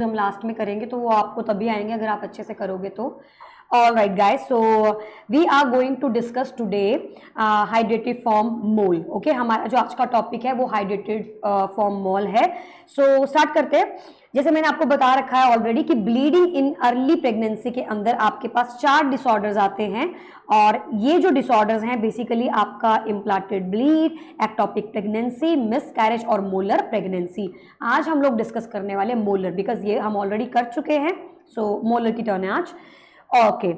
हम लास्ट में करेंगे तो वो आपको तभी आएंगे अगर आप अच्छे से करोगे तो। All right guys, so we are going to discuss today hydrated form mole. Okay, हमारा जो आज का टॉपिक है वो hydrated form mole है। So start करते हैं। जैसे मैंने आपको बता रखा है ऑलरेडी कि ब्लीडिंग इन अर्ली प्रेगनेंसी के अंदर आपके पास 4 डिसऑर्डर्स आते हैं, और ये जो डिसऑर्डर्स हैं बेसिकली आपका implanted bleed, ectopic pregnancy, miscarriage और मोलर प्रेगनेंसी। आज हम लोग डिस्कस करने वाले मोलर, बिकॉज ये हम ऑलरेडी कर चुके हैं। सो मोलर की टर्न है आज। ओके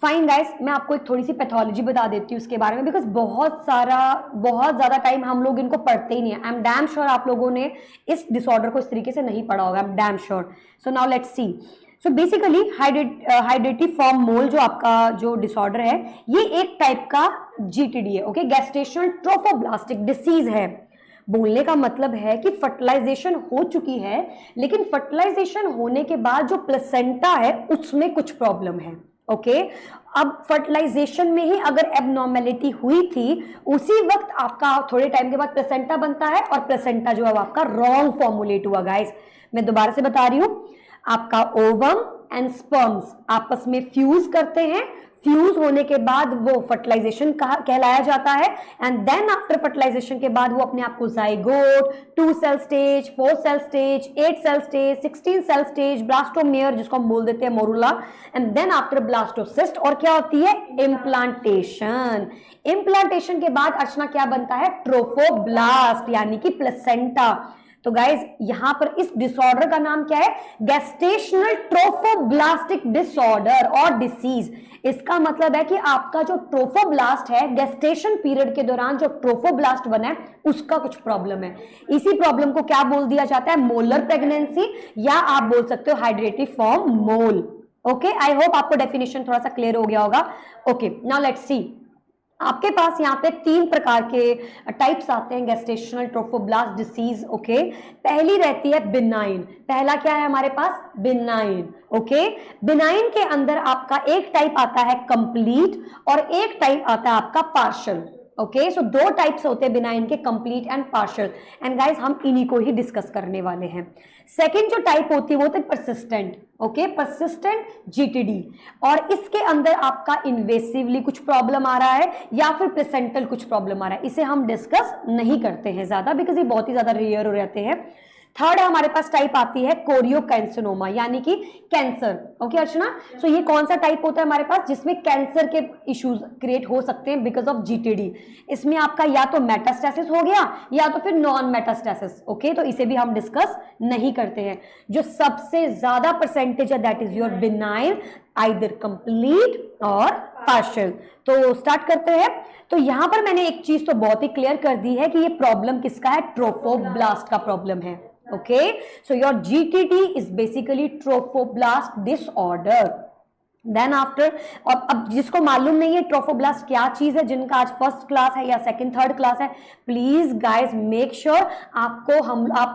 फाइन गाइस, मैं आपको एक थोड़ी सी पैथोलॉजी बता देती हूँ इसके बारे में, बिकॉज बहुत ज़्यादा टाइम हम लोग इनको पढ़ते ही नहीं है। आई एम डैम श्योर आप लोगों ने इस डिसऑर्डर को इस तरीके से नहीं पढ़ा होगा। I am damn sure. So now let's see. So basically hydatidiform mole जो आपका जो डिसऑर्डर है, ये एक टाइप का जीटीडी है। ओके, गैस्टेशनल ट्रोफोब्लास्टिक डिसीज है। बोलने का मतलब है कि फर्टिलाइजेशन हो चुकी है, लेकिन फर्टिलाइजेशन होने के बाद जो प्लेसेंटा है उसमें कुछ प्रॉब्लम है। ओके, अब फर्टिलाइजेशन में ही अगर एबनॉर्मेलिटी हुई थी, उसी वक्त आपका थोड़े टाइम के बाद प्लेसेंटा बनता है, और प्लेसेंटा जो है आपका रॉन्ग फॉर्मुलेट हुआ। गाइस मैं दोबारा से बता रही हूं, आपका ओवम एंड स्पर्म्स आपस में फ्यूज करते हैं। फ्यूज होने के बाद वो फर्टिलाइजेशन कहलाया जाता है, एंड देन आफ्टर फर्टिलाइजेशन के बाद वो अपने आप को zygote, 2 cell stage, 4 cell stage, 8 cell stage, 16 cell stage, blastomere जिसको हम बोल देते हैं morula, and then after blastocyst, और क्या होती है इम्प्लांटेशन। इम्प्लांटेशन के बाद अर्चना क्या बनता है, ट्रोफोब्लास्ट यानी कि प्लेसेंटा। तो गाइज यहां पर इस डिसऑर्डर का नाम क्या है, गेस्टेशनल ट्रोफोब्लास्टिक डिसऑर्डर और डिसीज। इसका मतलब है कि आपका जो ट्रोफोब्लास्ट है, गेस्टेशन पीरियड के दौरान जो ट्रोफोब्लास्ट बना है उसका कुछ प्रॉब्लम है। इसी प्रॉब्लम को क्या बोल दिया जाता है, मोलर प्रेगनेंसी, या आप बोल सकते हो hydatidiform mole. Okay, I hope आपको डेफिनेशन थोड़ा सा क्लियर हो गया होगा। Okay, now let's see. आपके पास यहाँ पे 3 प्रकार के टाइप्स आते हैं गेस्टेशनल ट्रोफोब्लास्ट डिसीज। ओके, पहली रहती है बिनाइन। पहला क्या है हमारे पास, बिनाइन। ओके, बिनाइन के अंदर आपका एक टाइप आता है कंप्लीट और एक टाइप आता है आपका पार्शियल। ओके, सो 2 टाइप्स होते हैं बिनाइन के, complete and partial, and guys हम इन्हीं को ही डिस्कस करने वाले हैं। सेकंड जो टाइप होती है वो होती है परसिस्टेंट। ओके, परसिस्टेंट जीटीडी, और इसके अंदर आपका इन्वेसिवली कुछ प्रॉब्लम आ रहा है या फिर प्लेसेंटल कुछ प्रॉब्लम आ रहा है। इसे हम डिस्कस नहीं करते हैं ज्यादा, बिकॉज ये बहुत ही ज्यादा रेयर हो रहते हैं। थर्ड हमारे पास टाइप आती है कोरियोकैंसनोमा यानी कि कैंसर। ओके अर्चना, सो ये कौन सा टाइप होता है हमारे पास जिसमें कैंसर के इश्यूज क्रिएट हो सकते हैं बिकॉज ऑफ जीटीडी। इसमें आपका या तो मेटास्टेसिस हो गया या तो फिर नॉन मेटास्टेसिस। ओके, तो इसे भी हम डिस्कस नहीं करते हैं। जो सबसे ज्यादा परसेंटेज है that is your benign, either complete और पार्शियल। तो स्टार्ट करते हैं। तो यहां पर मैंने एक चीज तो बहुत ही क्लियर कर दी है कि ये प्रॉब्लम किसका है, ट्रोफोब्लास्ट का प्रॉब्लम है। Okay, so your GTD is basically trophoblast disorder. Then after, और अब जिसको मालूम नहीं है ट्रोफोब्लास्ट क्या चीज है, जिनका आज फर्स्ट क्लास है या सेकंड थर्ड क्लास है, प्लीज गाइस मेक श्योर आप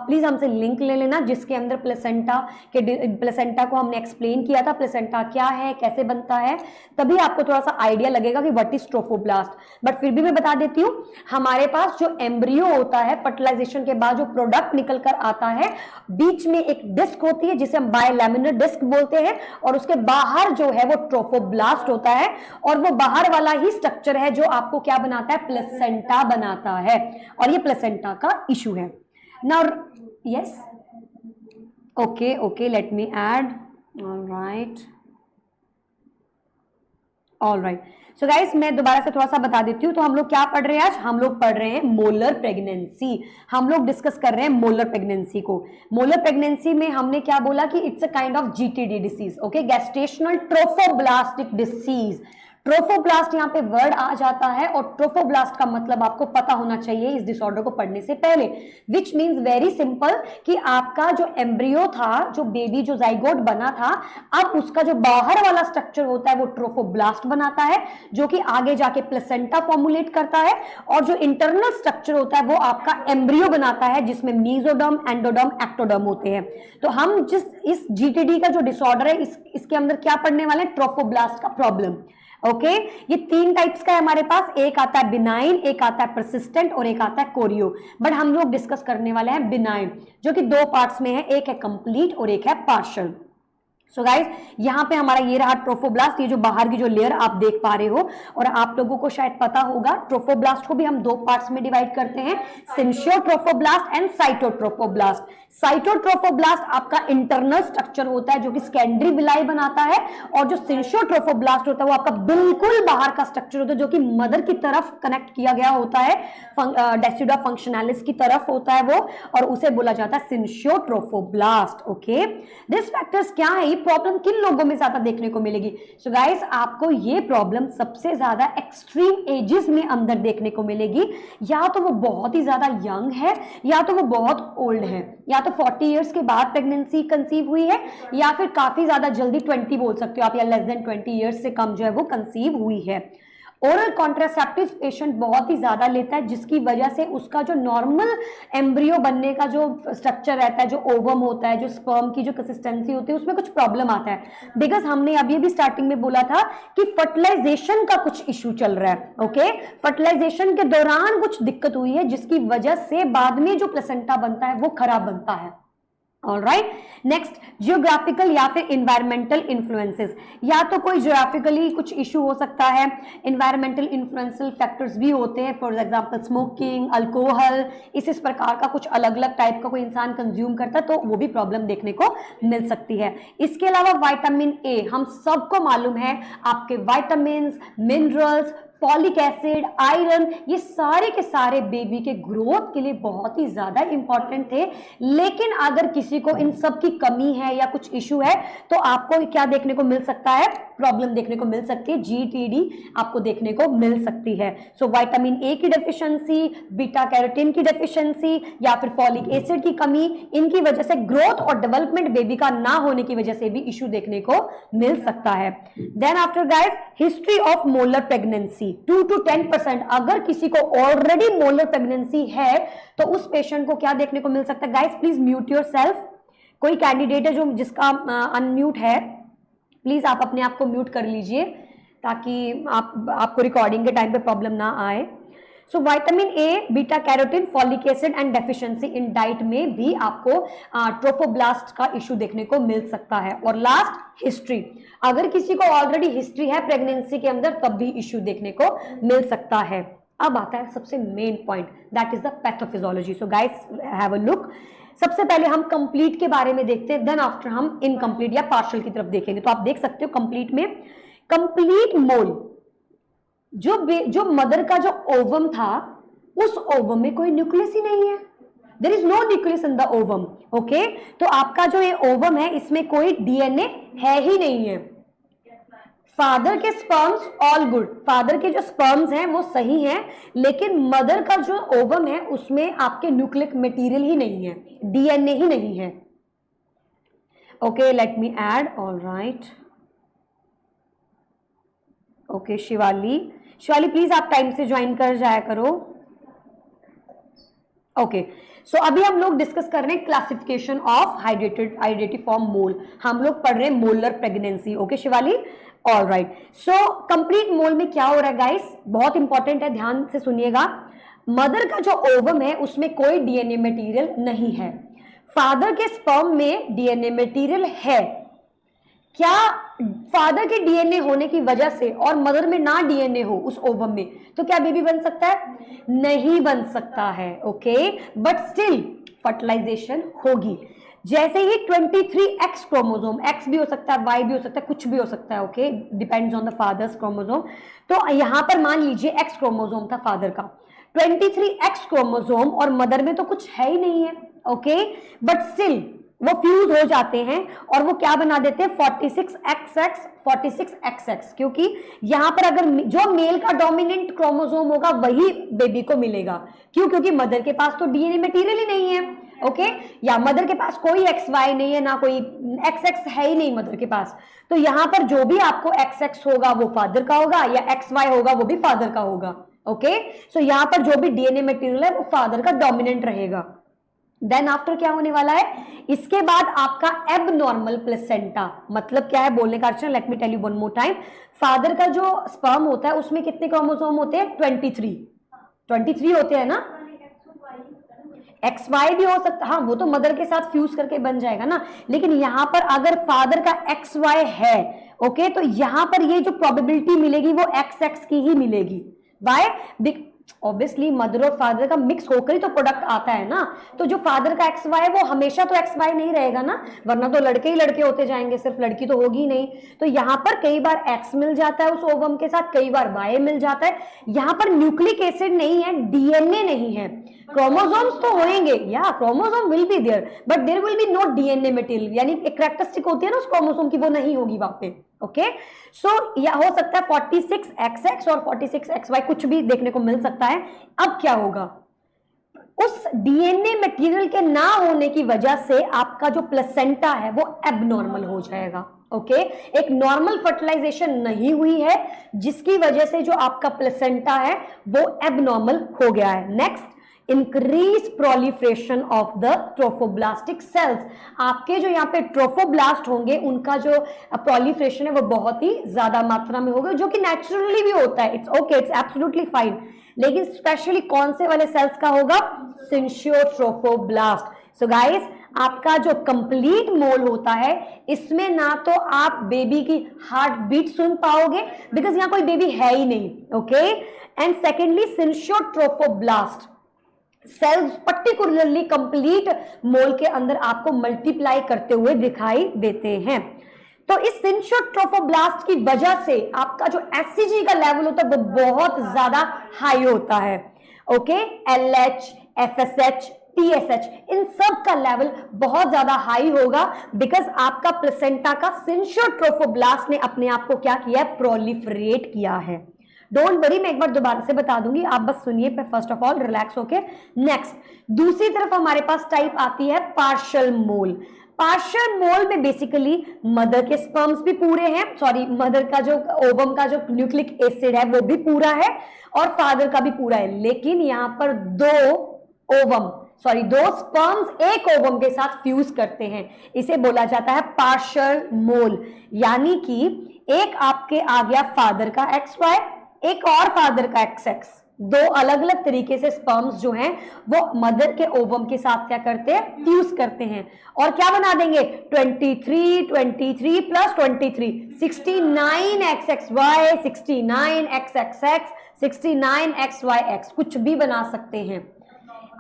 प्लीज हमसे लिंक ले लेना जिसके अंदर प्लेसेंटा को हमने एक्सप्लेन किया था, प्लेसेंटा क्या है, कैसे बनता है, तभी आपको थोड़ा सा आइडिया लगेगा कि व्हाट इज ट्रोफोब्लास्ट। बट फिर भी मैं बता देती हूँ, हमारे पास जो एम्ब्रियो होता है फर्टिलाइजेशन के बाद जो प्रोडक्ट निकल कर आता है, बीच में एक डिस्क होती है जिसे हम बायलैमिनर डिस्क बोलते हैं, और उसके बाहर जो है वो ट्रोफोब्लास्ट होता है, और वो बाहर वाला ही स्ट्रक्चर है जो आपको क्या बनाता है, प्लेसेंटा बनाता है, और ये प्लेसेंटा का इशू है। Now yes, okay let me add, alright. So guys मैं दोबारा से थोड़ा सा बता देती हूँ। तो हम लोग क्या पढ़ रहे हैं आज, हम लोग पढ़ रहे हैं मोलर प्रेगनेंसी। हम लोग डिस्कस कर रहे हैं मोलर प्रेगनेंसी को। मोलर प्रेगनेंसी में हमने क्या बोला कि it's a kind of GTD disease. Okay, gestational trophoblastic disease. Trophoblast यहाँ पे वर्ड आ जाता है, और ट्रोफोब्लास्ट का मतलब आपको पता होना चाहिए इस डिसऑर्डर को पढ़ने से पहले, विच मीन्स वेरी सिंपल कि आपका जो एम्ब्रियो था, जो बेबी जो जाइगोट बना था, अब उसका जो बाहर वाला स्ट्रक्चर होता है वो ट्रोफोब्लास्ट बनाता है, जो कि आगे जाके प्लेसेंटा फॉर्मुलेट करता है, और जो इंटरनल स्ट्रक्चर होता है वो आपका एम्ब्रियो बनाता है, जिसमें मीजोडर्म, एंडोडर्म, एक्टोडर्म होते हैं। तो हम जिस इस जीटीडी का जो डिसऑर्डर है इसके अंदर क्या पढ़ने वाले हैं, ट्रोफोब्लास्ट का प्रॉब्लम। ओके ये 3 टाइप्स का है हमारे पास, एक आता है बिनाइन, एक आता है परसिस्टेंट और एक आता है कोरियो। बट हम लोग डिस्कस करने वाले हैं बिनाइन, जो कि 2 पार्ट्स में है, एक है कंप्लीट और एक है पार्शियल। सो गाइज यहां पे हमारा ये रहा ट्रोफोब्लास्ट, ये जो बाहर की जो लेयर आप देख पा रहे हो, और आप लोगों को शायद पता होगा ट्रोफोब्लास्ट को भी हम 2 पार्ट्स में डिवाइड करते हैं, सिंशियोट्रोफोब्लास्ट एंड साइटोट्रोफोब्लास्ट। साइटोट्रोफोब्लास्ट आपका इंटरनल स्ट्रक्चर होता है जो कि सेकेंडरी विलाई बनाता है, और जो सिंशियोट्रोफोब्लास्ट होता है वो आपका बिल्कुल बाहर का स्ट्रक्चर होता है जो कि मदर की तरफ कनेक्ट किया गया होता है, डेसिडुआ फंक्शनैलिस की तरफ होता है वो, और उसे बोला जाता है सिंशियोट्रोफोब्लास्ट। ओके दिस फैक्टर्स क्या है, प्रॉब्लम किन लोगों में ज्यादा देखने को मिलेगी? सो गाइस आपको ये प्रॉब्लम सबसे ज्यादा एक्सट्रीम एजेस में अंदर देखने को मिलेगी, या तो वो बहुत ही ज्यादा यंग है, या तो वो बहुत ओल्ड है, या तो 40 इयर्स के बाद प्रेगनेंसी कंसीव हुई है, या फिर काफी ज्यादा जल्दी 20 बोल सकते हो आप, या लेस देन 20 इयर्स से कम जो है वो कंसीव हुई है। ओरल कॉन्ट्रासेप्टिव पेशेंट बहुत ही ज्यादा लेता है, जिसकी वजह से उसका जो नॉर्मल एम्ब्रियो बनने का जो स्ट्रक्चर रहता है, जो ओवम होता है, जो स्पर्म की जो कंसिस्टेंसी होती है, उसमें कुछ प्रॉब्लम आता है। बिकॉज हमने अभी भी स्टार्टिंग में बोला था कि फर्टिलाइजेशन का कुछ इश्यू चल रहा है। ओके फर्टिलाइजेशन के दौरान कुछ दिक्कत हुई है, जिसकी वजह से बाद में जो प्लेसेंटा बनता है वो खराब बनता है। ऑलराइट नेक्स्ट जियोग्राफिकल या फिर इन्वायरमेंटल इन्फ्लुएंसेस, या तो कोई जियोग्राफिकली कुछ इशू हो सकता है, इन्वायरमेंटल इन्फ्लुएंशियल फैक्टर्स भी होते हैं, फॉर एग्जांपल स्मोकिंग, अल्कोहल, इस प्रकार का कुछ अलग अलग टाइप का कोई इंसान कंज्यूम करता है तो वो भी प्रॉब्लम देखने को मिल सकती है। इसके अलावा विटामिन ए, हम सबको मालूम है आपके vitamin, minerals, folic acid, iron, ये सारे के सारे बेबी के ग्रोथ के लिए बहुत ही ज्यादा इंपॉर्टेंट थे। लेकिन अगर किसी को इन सब की कमी है या कुछ इश्यू है तो आपको क्या देखने को मिल सकता है, प्रॉब्लम देखने को मिल सकती है, जीटीडी आपको देखने को मिल सकती है। सो विटामिन ए की डेफिशिएंसी, बीटा कैरोटीन की डेफिशिएंसी, या फिर फॉलिक एसिड की कमी, इनकी वजह से ग्रोथ और डेवलपमेंट बेबी का ना होने की वजह से भी इश्यू देखने को मिल सकता है। Then after guys history of molar pregnancy, 2 to 10%, अगर किसी को ऑलरेडी मोलर प्रेगनेंसी है तो उस पेशेंट को क्या देखने को मिल सकता है? Guys please mute your self, कोई कैंडिडेट है जो जिसका अनम्यूट है, प्लीज आप अपने आप को म्यूट कर लीजिए ताकि आपको रिकॉर्डिंग के टाइम पे प्रॉब्लम ना आए। So vitamin A, beta carotene, folic acid and deficiency in diet में भी आपको ट्रोफोब्लास्ट का इश्यू देखने को मिल सकता है। और लास्ट हिस्ट्री, अगर किसी को ऑलरेडी हिस्ट्री है प्रेगनेंसी के अंदर तब भी इश्यू देखने को मिल सकता है। अब आता है सबसे main point, that is the pathophysiology. So guys have a look, सबसे पहले हम कंप्लीट के बारे में देखते हैं, देन आफ्टर हम इनकम्प्लीट या पार्शियल की तरफ देखेंगे। तो आप देख सकते हो कंप्लीट में, कंप्लीट मोल जो मदर का जो ओवम था, उस ओवम में कोई न्यूक्लियस ही नहीं है, there is no nucleus in the ovum. Okay तो आपका जो ये ओवम है इसमें कोई डीएनए है ही नहीं है। फादर के स्पर्म्स ऑल गुड, फादर के जो स्पर्म्स हैं वो सही हैं, लेकिन मदर का जो ओवम है उसमें आपके न्यूक्लिक मटेरियल ही नहीं है, डीएनए ही नहीं है। Okay let me add, all right. Okay Shivali please आप टाइम से ज्वाइन कर जाया करो। ओके सो अभी हम लोग डिस्कस कर रहे हैं classification of hydatidiform mole, हम लोग पढ़ रहे हैं molar pregnancy. Okay Shivali, all right. So complete mole में क्या हो रहा है गाइस, बहुत इंपॉर्टेंट है, ध्यान से सुनिएगा। मदर का जो ओवम है उसमें कोई डीएनए मटेरियल नहीं है, फादर के स्पर्म में डीएनए मटेरियल है। क्या फादर के डीएनए होने की वजह से और मदर में ना डीएनए हो उस ओवम में तो क्या बेबी बन सकता है? नहीं बन सकता है। ओके बट स्टिल फर्टिलाइजेशन होगी। जैसे ही 23X क्रोमोसोम, X भी हो सकता है, Y भी हो सकता है, कुछ भी हो सकता है, okay depends on the father's chromosome. तो यहां पर मान लीजिए X क्रोमोसोम था फादर का, 23X क्रोमोसोम और मदर में तो कुछ है ही नहीं है। ओके बट स्टिल वो फ्यूज हो जाते हैं और वो क्या बना देते हैं 46XX 46XX, क्योंकि यहां पर अगर जो मेल का डोमिनेंट क्रोमोसोम होगा वही बेबी को मिलेगा। क्यों? क्योंकि मदर के पास तो डीएनए मटेरियल ही नहीं है। ओके या मदर के पास कोई XY नहीं है, ना कोई XX है ही नहीं मदर के पास, तो यहां पर जो भी आपको XX होगा वो फादर का होगा, या XY होगा वो भी फादर का होगा। ओके सो यहां पर जो भी डीएनए मटेरियल है वो फादर का डोमिनेंट रहेगा। देन आफ्टर क्या होने वाला है, इसके बाद आपका एबनॉर्मल प्लेसेंटा, मतलब क्या है बोलने का अर्थ, let me tell you one more time. Father का जो स्पर्म होता है उसमें कितने क्रोमोसोम होते हैं, 23 होते हैं ना। एक्स वाई भी हो सकता, हाँ वो तो मदर के साथ फ्यूज करके बन जाएगा ना, लेकिन यहां पर अगर फादर का एक्स वाई है, ओके, तो यहां पर ये जो प्रोबेबिलिटी मिलेगी वो एक्स एक्स की ही मिलेगी। वाई, ऑब्वियसली मदर और फादर का मिक्स होकर ही तो प्रोडक्ट आता है ना, तो जो फादर का एक्स वाई वो हमेशा तो एक्स वाई नहीं रहेगा ना, वरना तो लड़के ही लड़के होते जाएंगे, सिर्फ लड़की तो होगी नहीं। तो यहाँ पर कई बार एक्स मिल जाता है उस ओवम के साथ, कई बार वाई मिल जाता है। यहाँ पर न्यूक्लिक एसिड नहीं है, डीएनए नहीं है, क्रोमोसोम्स तो होंगे, या chromosome will be there but there will be no DNA material, यानी एक कैरेक्टरिस्टिक होती है ना उस क्रोमोसोम की, वो नहीं होगी वहां पे। ओके, सो या हो सकता है 46XX और 46XY कुछ भी देखने को मिल सकता है। अब क्या होगा, उस डीएनए मटेरियल के ना होने की वजह से आपका जो प्लेसेंटा है वो एबनॉर्मल हो जाएगा। ओके, एक नॉर्मल फर्टिलाइजेशन नहीं हुई है जिसकी वजह से जो आपका प्लेसेंटा है वो एबनॉर्मल हो गया है। Next, increase proliferation of the trophoblastic cells, आपके जो यहाँ पे ट्रोफोब्लास्ट होंगे उनका जो प्रोलिफरेशन है वो बहुत ही ज्यादा मात्रा में होगा, जो कि नेचुरली भी होता है, it's okay, it's absolutely fine, लेकिन स्पेशली कौन से वाले सेल्स का होगा, सिंशियोट्रोफोब्लास्ट। सो गाइस, आपका जो कंप्लीट मोल होता है इसमें ना तो आप बेबी की हार्ट बीट सुन पाओगे बिकॉज यहाँ कोई बेबी है ही नहीं। Okay, and secondly syncytiotrophoblast cells particularly complete mole के अंदर आपको मल्टीप्लाई करते हुए दिखाई देते हैं। तो इस सिंशियोट्रोफोब्लास्ट की वजह से आपका जो एचसीजी का लेवल होता है वो बहुत ज्यादा हाई होता है। ओके, एलएच, एफएसएच, टीएसएच, इन सब का लेवल बहुत ज्यादा हाई होगा बिकॉज आपका प्लेसेंटा का सिंशियोट्रोफोब्लास्ट ने अपने आप को क्या किया है, प्रोलिफरेट किया है। डोंट वरी, मैं एक बार दोबारा से बता दूंगी, आप बस सुनिए फर्स्ट ऑफ ऑल, रिलैक्स होके। नेक्स्ट, दूसरी तरफ हमारे पास टाइप आती है पार्शियल मोल। पार्शियल मोल में बेसिकली मदर के स्पर्म्स भी पूरे हैं, सॉरी मदर का जो ओवम का जो न्यूक्लिक एसिड है वो भी पूरा है और फादर का भी पूरा है, लेकिन यहां पर दो स्पर्म्स एक ओवम के साथ फ्यूज करते हैं, इसे बोला जाता है पार्शियल मोल। यानी कि एक आपके आ गया फादर का एक्स वाई, एक और फादर का एक्स एक्स, दो अलग अलग तरीके से स्पर्म्स जो हैं वो मदर के ओवम के साथ क्या करते हैं, फ्यूज करते हैं और क्या बना देंगे, 23 प्लस 23, 69XXY, 69XXX, 69XYX, कुछ भी बना सकते हैं।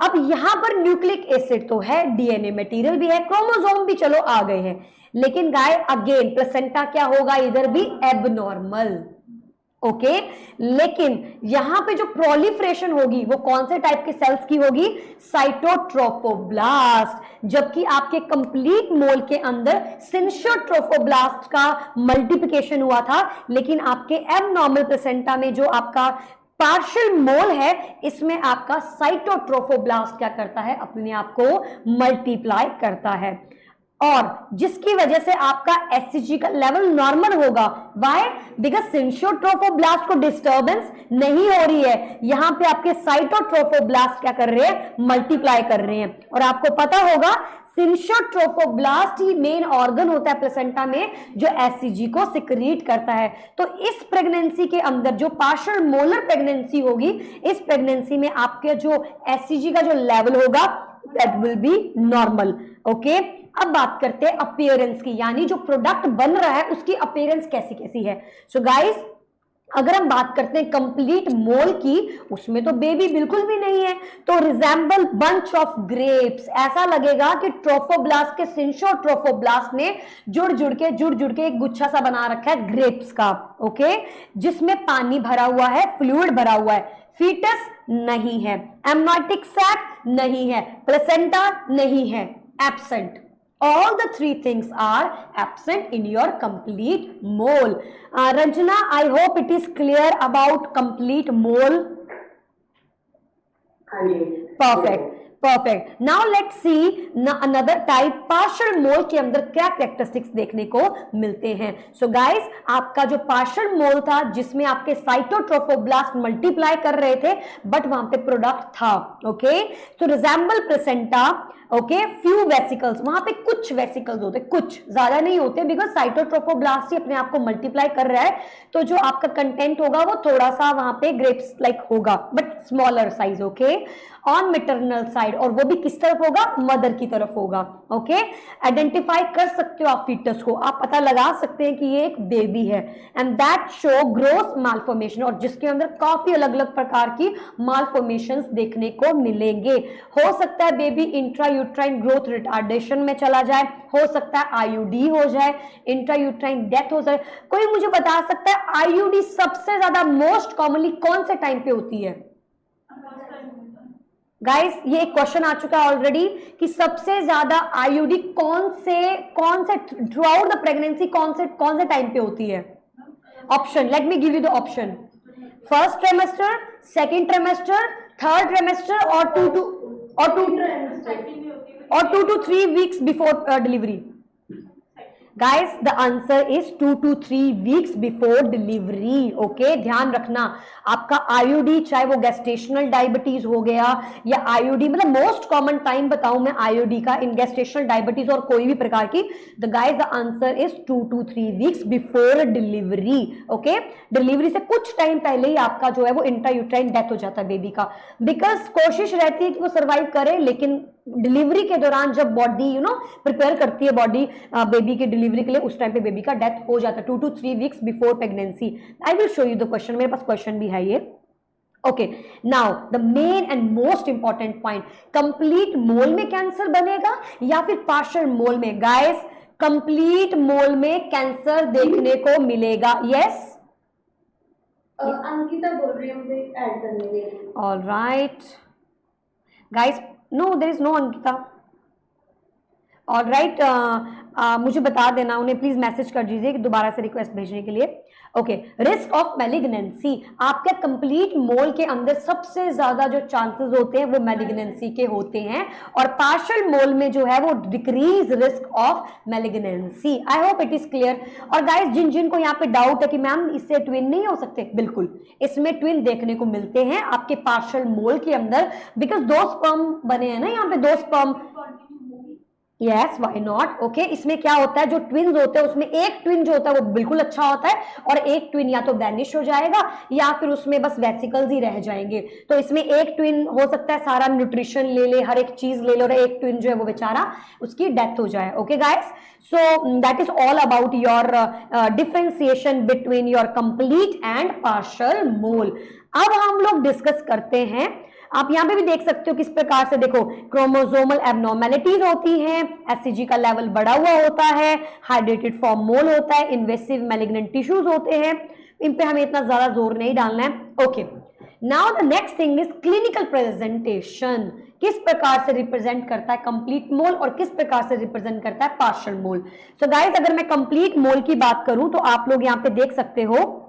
अब यहां पर न्यूक्लिक एसिड तो है, डीएनए मटेरियल भी है, क्रोमोसोम भी चलो आ गए हैं, लेकिन गाय अगेन प्लेसेंटा क्या होगा, इधर भी एबनॉर्मल। ओके, लेकिन यहां पे जो प्रोलिफरेशन होगी वो कौन से टाइप के सेल्स की होगी, साइटोट्रोफोब्लास्ट, जबकि आपके कंप्लीट मोल के अंदर सिंशियोट्रोफोब्लास्ट का मल्टीप्लिकेशन हुआ था, लेकिन आपके एबनॉर्मल प्लेसेंटा में जो आपका पार्शियल मोल है इसमें आपका साइटोट्रोफोब्लास्ट क्या करता है, अपने आप को मल्टीप्लाई करता है और जिसकी वजह से आपका एचसीजी का लेवल नॉर्मल होगा। व्हाई, बिकॉज सिंशियोट्रोफोब्लास्ट को डिस्टर्बेंस नहीं हो रही है, यहां पे आपके साइटोट्रोफोब्लास्ट क्या कर रहे हैं, मल्टीप्लाई कर रहे हैं। और आपको पता होगा सिंशियोट्रोफोब्लास्ट ही मेन ऑर्गन होता है प्लेसेंटा में जो एचसीजी को सिक्रीट करता है। तो इस प्रेगनेंसी के अंदर जो पार्शियल मोलर प्रेगनेंसी होगी, इस प्रेगनेंसी में आपके जो एचसीजी का जो लेवल होगा that will be normal. Okay, अब बात करते हैं अपीयरेंस की, यानी जो प्रोडक्ट बन रहा है उसकी अपीयरेंस कैसी कैसी है। सो गाइस, अगर हम बात करते हैं कंप्लीट मोल की, उसमें तो बेबी बिल्कुल भी नहीं है, तो रिजेंबल बंच ऑफ ग्रेप्स, ऐसा लगेगा कि ट्रोफोब्लास्ट के सिंशियोट्रोफोब्लास्ट ने जुड़ जुड़ के एक गुच्छा सा बना रखा है ग्रेप्स का। ओके, जिसमें पानी भरा हुआ है, फ्लूइड भरा हुआ है, फीटस नहीं है, एम्नाइटिक सैक नहीं है, प्लेसेंटा नहीं है, absent. All the three things are absent in your complete mole. Ranjana, I hope it is clear about complete mole. Perfect. Perfect. Now let's see another type, partial mole के अंदर क्या characteristics देखने को मिलते हैं। So guys, आपका जो partial मोल था जिसमें आपके साइटोट्रोफोब्लास्ट मल्टीप्लाई कर रहे थे बट वहां पे प्रोडक्ट था, ओके। तो resemble placenta, okay, few vesicles, वहां पे कुछ वेसिकल्स होते, कुछ ज्यादा नहीं होते, बिकॉज साइटोट्रोफोब्लास्ट ही अपने आप को मल्टीप्लाई कर रहा है, तो जो आपका कंटेंट होगा वो थोड़ा सा वहां पे ग्रेप्स लाइक होगा but smaller size, okay, on maternal side, और वो भी किस तरफ होगा, मदर की तरफ होगा, ओके। आइडेंटिफाई कर सकते हो आप फीटस को, आप पता लगा सकते हैं कि ये एक बेबी है, and that show growth malformation, और जिसके अंदर काफी अलग अलग प्रकार की मालफॉर्मेशंस देखने को मिलेंगे। हो सकता है baby intra uterine growth retardation में चला जाए, हो सकता है आईयूडी हो जाए, इंट्रा यूट्राइन डेथ हो जाए। कोई मुझे बता सकता है आईयूडी सबसे ज्यादा मोस्ट कॉमनली कौन से टाइम पे होती है? गाइस, ये एक क्वेश्चन आ चुका है ऑलरेडी कि सबसे ज्यादा आईयूडी कौन से थ्रू आउट द प्रेगनेंसी कौन से टाइम पे होती है? Option, let me give you the option, first trimester, second trimester, third trimester, और two to 3 weeks before delivery. Guys, the answer is 2 to 3 weeks before delivery, okay. ध्यान रखना, आपका IUD चाहे वो गेस्टेशनल डायबिटीज हो गया या आईयूडी, मतलब मोस्ट कॉमन टाइम बताऊं मैं आईयूडी का इन गेस्टेशनल डायबिटीज और कोई भी प्रकार की, the guys the answer is 2 to 3 weeks before delivery, okay. Delivery से कुछ टाइम पहले ही आपका जो है वो इंट्रायूट्राइन डेथ हो जाता है बेबी का, बिकॉज कोशिश रहती है कि वो सर्वाइव करे, लेकिन डिलीवरी के दौरान जब बॉडी प्रिपेयर करती है बॉडी बेबी की डिलीवरी के लिए, उस टाइम पे बेबी का डेथ हो जाता है 2 to 3 weeks before pregnancy. I will show you the question, मेरे पास क्वेश्चन भी है ये, okay. Now the main and most important point, complete mole में कैंसर बनेगा या फिर पार्शियल मोल में? गाइस, कंप्लीट मोल में कैंसर देखने को मिलेगा, यस। अंकिता बोल रही है मुझे ऐड करने के लिए। All right guys, no there is no Ankita. All right, मुझे बता देना, उन्हें प्लीज मैसेज कर दीजिए कि दोबारा से रिक्वेस्ट भेजने के लिए, ओके। रिस्क ऑफ मैलिग्नेंसी, आपके कंप्लीट मोल के अंदर सबसे ज्यादा जो चांसेस होते हैं वो मैलिग्नेंसी के होते हैं, और पार्शियल मोल में जो है वो decrease risk of malignancy. I hope it is clear. और गाइस, जिन जिन को यहाँ पे डाउट है कि मैम इससे ट्विन नहीं हो सकते, बिल्कुल इसमें ट्विन देखने को मिलते हैं आपके पार्शियल मोल के अंदर, बिकॉज 2 स्पर्म बने हैं ना यहाँ पे, 2 sperm, yes, why not, okay. इसमें क्या होता है, जो ट्विन्स होते हैं उसमें एक ट्विन जो होता है वो बिल्कुल अच्छा होता है, और एक ट्विन या तो वैनिश हो जाएगा या फिर उसमें बस वेसिकल्स ही रह जाएंगे। तो इसमें एक ट्विन हो सकता है सारा न्यूट्रिशन ले ले, हर एक चीज ले लो, और एक ट्विन जो है वो बेचारा उसकी डेथ हो जाए, okay guys. So that is all about your differentiation between your complete and partial mole. अब हम लोग डिस्कस करते हैं, आप यहां पे भी देख सकते हो किस प्रकार से, देखो, क्रोमोसोमल एबनॉर्मेलिटीज होती हैं, एससीजी का लेवल बढ़ा हुआ होता है, हाइड्रेटेड फॉर्म मोल होता है, इन्वेसिव मैलिग्नेंट टिश्यूज होते हैं, इन पे हमें इतना ज्यादा जोर नहीं डालना है, okay. Now the next thing is clinical presentation, किस प्रकार से रिप्रेजेंट करता है कंप्लीट मोल और किस प्रकार से रिप्रेजेंट करता है पार्शियल मोल। सो गाइस, अगर मैं कंप्लीट मोल की बात करूं तो आप लोग यहां पे देख सकते हो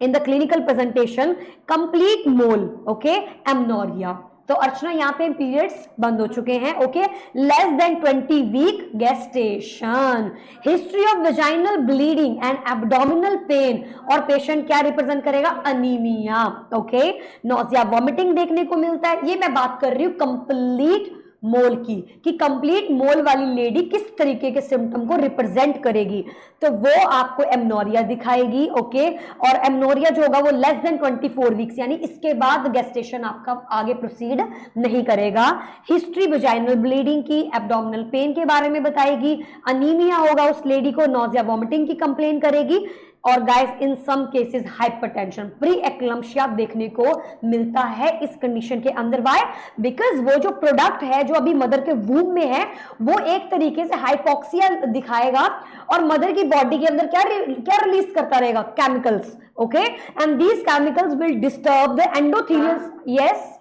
in the clinical presentation, complete mole, okay, amenorrhea। तो अर्चना, यहाँ पे पीरियड्स बंद हो चुके हैं, okay. Less than 20 week gestation, history of vaginal bleeding and abdominal pain, और पेशेंट क्या रिप्रेजेंट करेगा, अनीमिया, ओके। नोजिया, वॉमिटिंग देखने को मिलता है। ये मैं बात कर रही हूँ कंप्लीट मोल की, कि कंप्लीट मोल वाली लेडी किस तरीके के सिम्टम को रिप्रेजेंट करेगी, तो वो आपको एमनोरिया दिखाएगी, ओके। और एमनोरिया जो होगा वो लेस देन 24 वीक्स, यानी इसके बाद गेस्टेशन आपका आगे प्रोसीड नहीं करेगा। हिस्ट्री वेजाइनल ब्लीडिंग की, एब्डोमिनल पेन के बारे में बताएगी, अनीमिया होगा उस लेडी को, नोजिया वॉमिटिंग की कंप्लेन करेगी, और guys in some cases hypertension, pre eclampsia देखने को मिलता है इस कंडीशन के अंदर। वाई? बिकॉज वो जो प्रोडक्ट है जो अभी मदर के वूम में है वो एक तरीके से हाइपोक्सिया दिखाएगा, और मदर की बॉडी के अंदर क्या रिलीज करता रहेगा, chemicals, okay. And these chemicals will disturb the endothelium, yes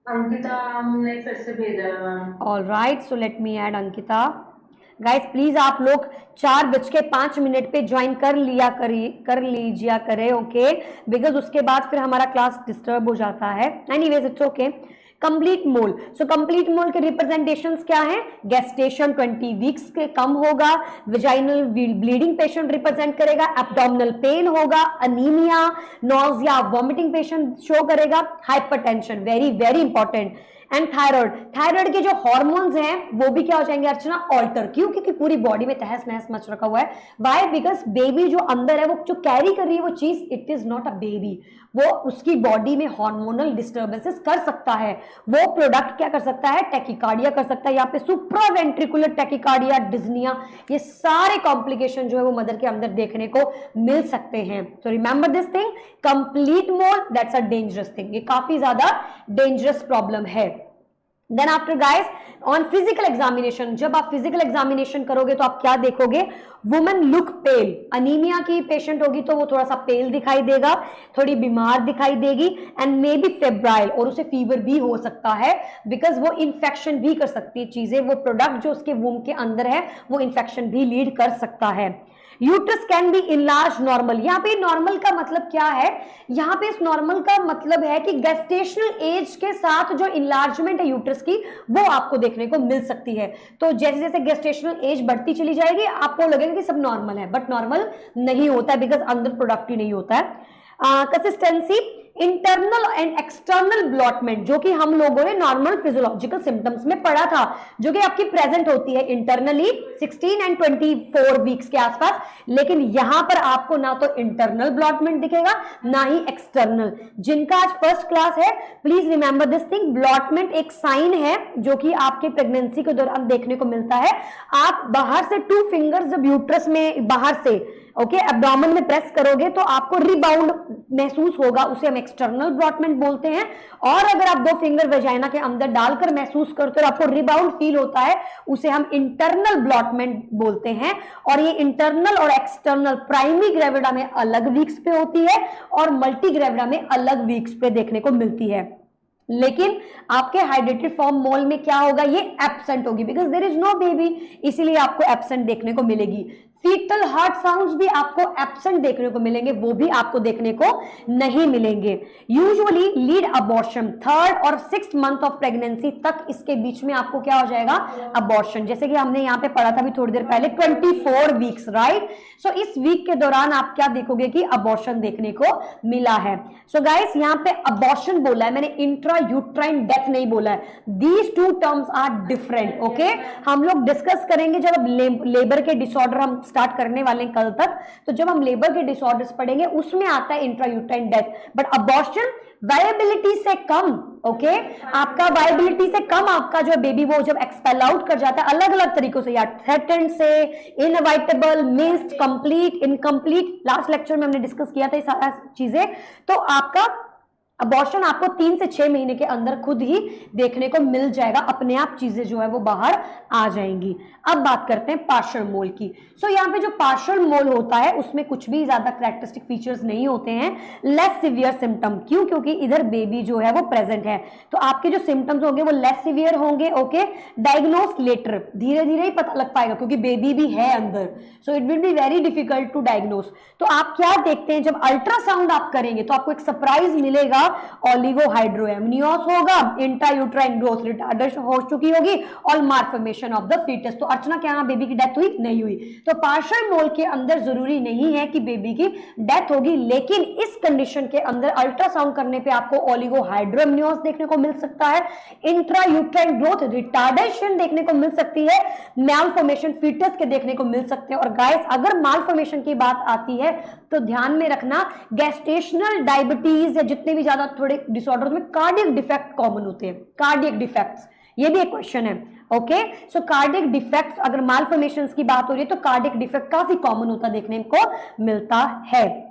Ankita ने फिर से भेजा। All right, so let me add Ankita. Guys please आप लोग 4:05 पे ज्वाइन कर लीजिए करें, ओके, बिकॉज उसके बाद फिर हमारा क्लास डिस्टर्ब हो जाता है। Anyways it's okay, complete mole, so complete mole के रिप्रेजेंटेशंस क्या हैं? गेस्टेशन 20 वीक्स के कम होगा, विजाइनल ब्लीडिंग पेशेंट रिप्रेजेंट करेगा, एब्डोमिनल पेन होगा, anaemia, nausea, vomiting patient show करेगा, hypertension, very very important, and thyroid, thyroid के जो हार्मोन्स हैं वो भी क्या हो जाएंगे अर्चना? ऑल्टर। क्यों? क्योंकि पूरी बॉडी में तहस नहस मच रखा हुआ है। व्हाई? बिकॉज बेबी जो अंदर है वो जो कैरी कर रही है वो चीज, it is not a baby, वो उसकी बॉडी में हार्मोनल डिस्टर्बेंसेस कर सकता है, वो प्रोडक्ट क्या कर सकता है? टैकिकार्डिया कर सकता है, यहाँ पे सुप्रावेंट्रिकुलर टैकिकार्डिया, डिज्निया, ये सारे कॉम्प्लिकेशन जो है वो मदर के अंदर देखने को मिल सकते हैं। तो remember this thing, complete mole that's a dangerous thing, ये काफी ज्यादा डेंजरस प्रॉब्लम है। Then after guys on physical examination, जब आप फिजिकल एग्जामिनेशन करोगे तो आप क्या देखोगे? वुमेन लुक पेल, अनीमिया की पेशेंट होगी तो वो थोड़ा सा पेल दिखाई देगा, थोड़ी बीमार दिखाई देगी, एंड मे बी फेब्राइल, और उसे फीवर भी हो सकता है बिकॉज वो इन्फेक्शन भी कर सकती है चीजें, वो प्रोडक्ट जो उसके वूम के अंदर है वो इन्फेक्शन भी लीड कर सकता है। Uterus can be enlarge normal, यहाँ पे नॉर्मल का मतलब क्या है? यहाँ पे इस नॉर्मल का मतलब है कि गेस्टेशनल एज के साथ जो इनलार्जमेंट है यूट्रस की वो आपको देखने को मिल सकती है। तो जैसे जैसे गेस्टेशनल एज बढ़ती चली जाएगी आपको लगेगा कि सब नॉर्मल है, बट नॉर्मल नहीं होता है बिकॉज अंदर प्रोडक्ट ही नहीं होता है। कंसिस्टेंसी, इंटरनल एंड एक्सटर्नल ब्लॉटमेंट, जो कि हम लोगों ने नॉर्मल फिजियोलॉजिकल सिम्टम्स में पढ़ा था, जो कि आपकी प्रेजेंट होती है इंटरनली 16 एंड 24 वीक्स के आसपास, लेकिन यहां पर आपको ना तो इंटरनल ब्लॉटमेंट दिखेगा ना ही एक्सटर्नल। जिनका आज फर्स्ट क्लास है प्लीज रिमेंबर दिस थिंग, ब्लॉटमेंट एक साइन है जो कि आपके प्रेगनेंसी के दौरान देखने को मिलता है। आप बाहर से 2 फिंगर्स जब यूट्रस में बाहर से ओके एब्डोमेन में प्रेस करोगे तो आपको रिबाउंड महसूस होगा, उसे हम एक्सटर्नल ब्लॉटमेंट बोलते हैं। और अगर आप 2 फिंगर वेजाइना के अंदर डालकर महसूस करते हो आपको रिबाउंड फील होता है, उसे हम इंटरनल ब्लॉटमेंट बोलते हैं। और ये इंटरनल और एक्सटर्नल प्राइमरी ग्रेविडा में अलग वीक्स पे होती है और मल्टी ग्रेविडा में अलग वीक्स पे देखने को मिलती है। लेकिन आपके हाइड्रेटेड फॉर्म मोल में क्या होगा? ये एब्सेंट होगी because there is no baby, इसीलिए आपको एब्सेंट देखने को मिलेगी। फीटल हार्ट साउंड्स भी आपको एब्सेंट देखने को मिलेंगे, वो भी आपको देखने को नहीं मिलेंगे। यूजुअली लीड अबॉर्शन 3rd और 6th मंथ ऑफ प्रेगनेंसी तक, इसके बीच में आपको क्या हो जाएगा? अबॉर्शन, जैसे कि हमने यहाँ पे पढ़ा था भी थोड़ी देर पहले 24 वीक्स, राइट? सो इस वीक के दौरान आप क्या देखोगे कि अबॉर्शन देखने को मिला है। सो गाइस यहाँ पे अबॉर्शन बोला है मैंने, इंट्रा यूट्राइन डेथ नहीं बोला है। These 2 terms are different, okay? हम लोग डिस्कस करेंगे जब अब लेबर के डिसऑर्डर हम स्टार्ट करने वाले हैं कल तक, तो जब हम लेबर के डिसऑर्डर्स पढ़ेंगे उसमें आता है intrauterine death. But abortion viability से कम, ओके? आपका वायबिलिटी से कम आपका जो बेबी वो जब एक्सपेल आउट कर जाता है अलग अलग तरीकों से, या थ्रेटेंड से, inevitable, missed, complete, incomplete, last lecture में हमने डिस्कस किया था ये सारा चीजें। तो आपका अबॉर्शन आपको 3 से 6 महीने के अंदर खुद ही देखने को मिल जाएगा, अपने आप चीजें जो है वो बाहर आ जाएंगी। अब बात करते हैं पार्शियल मोल की। सो यहाँ पे जो पार्शियल मोल होता है उसमें कुछ भी ज्यादा कैरेक्टरिस्टिक फीचर्स नहीं होते हैं, लेस सिवियर सिम्टम। क्यों? क्योंकि इधर बेबी जो है वो प्रेजेंट है, तो आपके जो सिम्टम्स होंगे वो लेस सिवियर होंगे, ओके? डायग्नोस लेटर, धीरे धीरे ही पता लग पाएगा क्योंकि बेबी भी है अंदर, so it will be very difficult to diagnose. तो आप क्या देखते हैं, जब अल्ट्रासाउंड आप करेंगे तो आपको एक सरप्राइज मिलेगा, ओलिगोहाइड्रोएमनियोस होगा, इंट्रायूट्राइन ग्रोथ रिटार्डेड हो चुकी होगी और मालफॉर्मेशन ऑफ द फीटस। तो अर्चना क्या यहाँ बेबी की डेथ हुई? नहीं हुई। तो पार्शियल मोल के अंदर जरूरी नहीं है कि बेबी की डेथ होगी, लेकिन इस कंडीशन के अंदर अल्ट्रासाउंड करने पे आपको ओलिगोहाइड्रोएमनियोस देखने को मिल सकता है, इंट्रायूट्राइन ग्रोथ रिटार्डेशन देखने को मिल सकती है, मालफॉर्मेशन फीटस के देखने को मिल सकते हैं। और गाइस अगर मालफॉर्मेशन की बात आती है तो ध्यान में रखना, गैस्टेशनल डायबिटीज या जितने भी ज्यादा थोड़े डिसऑर्डर में कार्डियक डिफेक्ट कॉमन होते हैं। कार्डियक डिफेक्ट्स, ये भी एक क्वेश्चन है, ओके? सो कार्डियक डिफेक्ट्स, अगर मालफॉर्मेशंस की बात हो रही है तो कार्डियक डिफेक्ट काफी कॉमन होता देखने को मिलता है।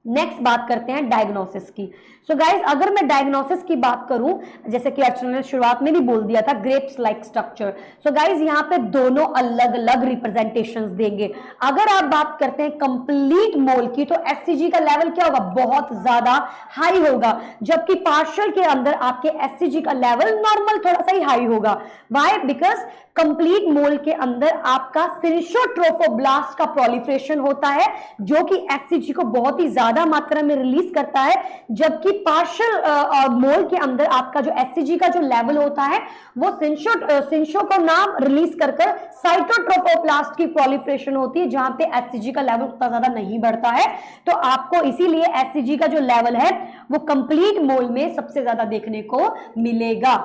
नेक्स्ट बात करते हैं डायग्नोसिस की। सो गाइज अगर मैं डायग्नोसिस की बात करूं, जैसे कि अर्चना ने शुरुआत में भी बोल दिया था, grapes like structure. So guys यहाँ पे दोनों अलग अलग रिप्रेजेंटेशंस देंगे। अगर आप बात करते हैं कंप्लीट मोल की तो एससीजी का लेवल क्या होगा? बहुत ज्यादा हाई होगा, जबकि पार्शियल के अंदर आपके एससीजी का लेवल नॉर्मल थोड़ा सा ही हाई होगा। व्हाई? बिकॉज कंप्लीट मोल के अंदर आपका सिंशोट्रोफोब्लास्ट का प्रोलिफरेशन होता है जो कि एससीजी को बहुत ही ज्यादा ज्यादा मात्रा में रिलीज करता है, जबकि पार्शियल मोल के अंदर आपका जो एचसीजी का जो लेवल होता है वो सिंशो को नाम रिलीज कर साइटोट्रोपोप्लास्ट की प्रोलिफरेशन होती है, जहां पे एचसीजी का लेवल उतना ज्यादा नहीं बढ़ता है। तो आपको इसीलिए एचसीजी का जो लेवल है वो कंप्लीट मोल में सबसे ज्यादा देखने को मिलेगा,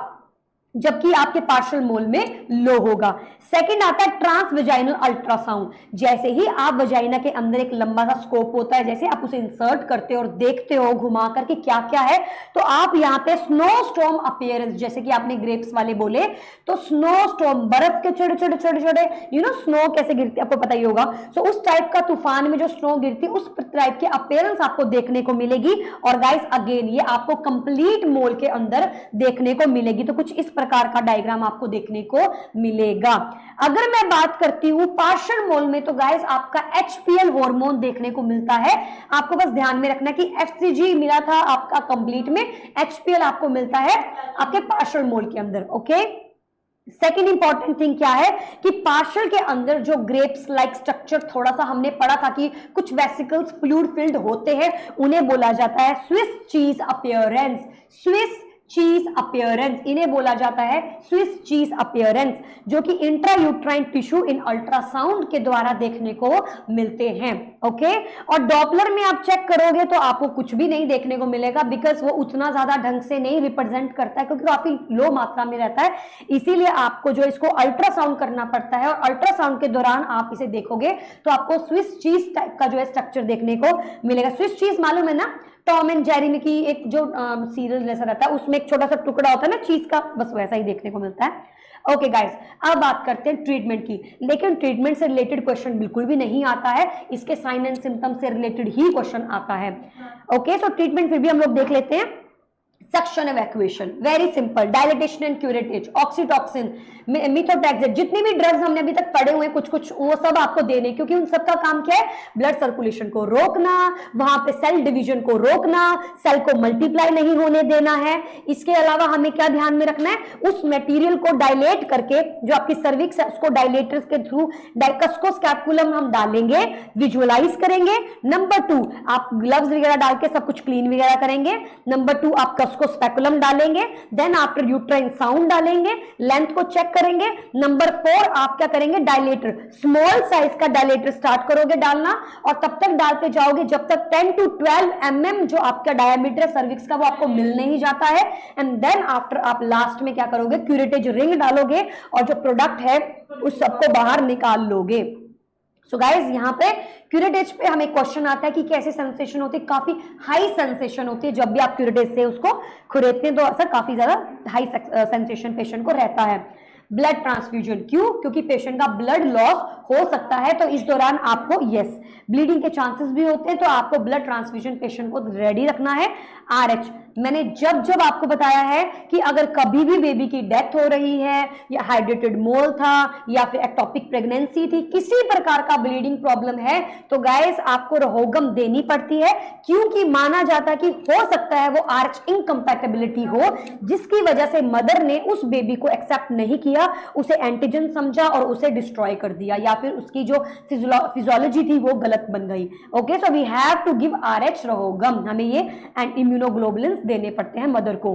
जबकि आपके पार्शियल मोल में लो होगा। सेकंड आता है ट्रांस वेजाइनल अल्ट्रासाउंड। जैसे ही आप वजाइना के अंदर एक लंबा सा स्कोप होता है, जैसे आप उसे इंसर्ट करते हो और देखते हो घुमा करके क्या क्या है, तो आप यहाँ पे स्नो स्टॉर्म अपीयरेंस, जैसे कि आपने ग्रेप्स वाले बोले, तो स्नो स्टॉर्म, बर्फ के छोटे छोटे छोटे छोटे स्नो कैसे गिरती है आपको पता ही होगा। सो उस टाइप का तूफान में जो स्नो गिरती है उस टाइप के अपीयरेंस आपको देखने को मिलेगी। और गाइस अगेन ये आपको कंप्लीट मोल के अंदर देखने को मिलेगी। तो कुछ इस प्रकार का डायग्राम आपको देखने को मिलेगा। अगर मैं बात करती हूं पार्शियल मोल में, तो गाइस आपका एचपीएल हार्मोन देखने को मिलता है। आपको बस ध्यान में रखना कि एफसीजी मिला था आपका कंप्लीट में, एचपीएल आपको मिलता है आपके पार्शियल मोल के अंदर। ओके, सेकेंड इंपॉर्टेंट थिंग क्या है कि पार्शियल के अंदर जो ग्रेप्स लाइक स्ट्रक्चर थोड़ा सा हमने पढ़ा था कि कुछ वेसिकल्स फ्लूइड फिल्ड होते हैं, उन्हें बोला जाता है Swiss cheese appearance. Swiss cheese appearance इन्हें बोला जाता है स्विस चीज अपीयरेंस, जो कि इंट्रायूट्राइन टिश्यू इन अल्ट्रासाउंड के द्वारा देखने को मिलते हैं। ओके, और डॉपलर में आप चेक करोगे तो आपको कुछ भी नहीं देखने को मिलेगा, बिकॉज वो उतना ज्यादा ढंग से नहीं रिप्रेजेंट करता है, क्योंकि काफी लो मात्रा में रहता है। इसीलिए आपको जो इसको अल्ट्रासाउंड करना पड़ता है, और अल्ट्रासाउंड के दौरान आप इसे देखोगे तो आपको स्विस चीज टाइप का जो है स्ट्रक्चर देखने को मिलेगा। स्विस चीज मालूम है ना, टॉम एंड जेरी में की एक जो सीरियल जैसा रहता है उसमें एक छोटा सा टुकड़ा होता है ना चीज का, बस वैसा ही देखने को मिलता है। ओके गाइस, अब बात करते हैं ट्रीटमेंट की। लेकिन ट्रीटमेंट से रिलेटेड क्वेश्चन बिल्कुल भी नहीं आता है, इसके साइन एंड सिम्टम से रिलेटेड ही क्वेश्चन आता है। ओके, सो ट्रीटमेंट फिर भी हम लोग देख लेते हैं। Suction evacuation, very simple, dilatation and curettage, oxytocin, methotrexate, जितनी भी ड्रग्स हमने अभी तक पढ़े हुए कुछ कुछ वो सब आपको देने, क्योंकि उन सब का काम क्या है, ब्लड सर्कुलेशन को रोकना, वहां पे सेल डिवीजन को रोकना, सेल को मल्टीप्लाई नहीं होने देना है। इसके अलावा हमें क्या ध्यान में रखना है, उस मटेरियल को डायलेट करके, जो आपकी सर्विक्स है उसको डायलेटर्स के थ्रू डाइकस्कोस्कैपुलम हम डालेंगे, विजुअलाइज करेंगे। नंबर 2, आप ग्लव्स वगैरह डाल के सब कुछ क्लीन वगैरह करेंगे। नंबर 2, आप स्पेकुलम डालेंगे, देन आफ्टर यूट्राइन साउंड डालेंगे, लेंथ को चेक करेंगे। नंबर 4, आप क्या करेंगे, डायलेटर, स्मॉल साइज का डायलेटर स्टार्ट करोगे डालना, और तब तक डालते जाओगे जब तक 10 to 12 mm जो आपका डायमीटर सर्विक्स का वो आपको मिल नहीं जाता है। एंड देन आफ्टर आप लास्ट में क्या करोगे, क्यूरेटेज रिंग डालोगे और जो प्रोडक्ट है उस सबको बाहर निकाल लोगे। सो गाइज यहाँ पे क्यूरेटेज पे हमें क्वेश्चन आता है कि कैसे सेंसेशन होती है, काफी हाई सेंसेशन होती है जब भी आप क्यूरेटेज से उसको खुरेदते हैं, तो असर काफी ज्यादा हाई सेंसेशन पेशेंट को रहता है। ब्लड ट्रांसफ्यूजन, क्यों, क्योंकि पेशेंट का ब्लड लॉस हो सकता है, तो इस दौरान आपको ब्लीडिंग के चांसेस भी होते हैं, तो आपको ब्लड ट्रांसफ्यूजन पेशेंट को रेडी रखना है। आरएच, मैंने जब जब आपको बताया है कि अगर कभी भी बेबी की डेथ हो रही है, या हाइड्रेटेड मोल था, या फिर एक्टोपिक प्रेगनेंसी थी, किसी प्रकार का ब्लीडिंग प्रॉब्लम है, तो गाइस आपको रहोगम देनी पड़ती है, क्योंकि माना जाता है कि हो सकता है वो आरएच इनकम्पैटिबिलिटी हो, जिसकी वजह से मदर ने उस बेबी को एक्सेप्ट नहीं किया, उसे एंटीजन समझा और उसे डिस्ट्रॉय कर दिया, या फिर उसकी जो फिजियोलॉजी थी वो गलत बन गई। Okay, so we have to give Rh RhoGAM, हमें ये एंड इम्यूनोग्लोबुलिन्स देने पड़ते हैं मदर को।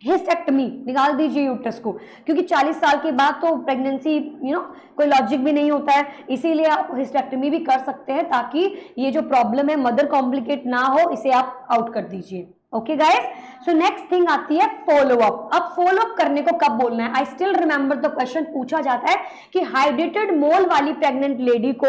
हिस्टेक्टमी, निकाल दीजिए यूट्रस को, क्योंकि 40 साल के बाद तो प्रेगनेंसी कोई लॉजिक भी नहीं होता है, इसीलिए आप हिस्टेक्टमी भी कर सकते हैं, ताकि ये जो प्रॉब्लम है मदर कॉम्प्लिकेट ना हो, इसे आप आउट कर दीजिए। Okay guys, so next thing आती है फॉलो अप। अब फॉलो अप करने को कब बोलना है, I still remember the question पूछा जाता है कि हाइड्रेटेड मोल वाली प्रेग्नेंट लेडी को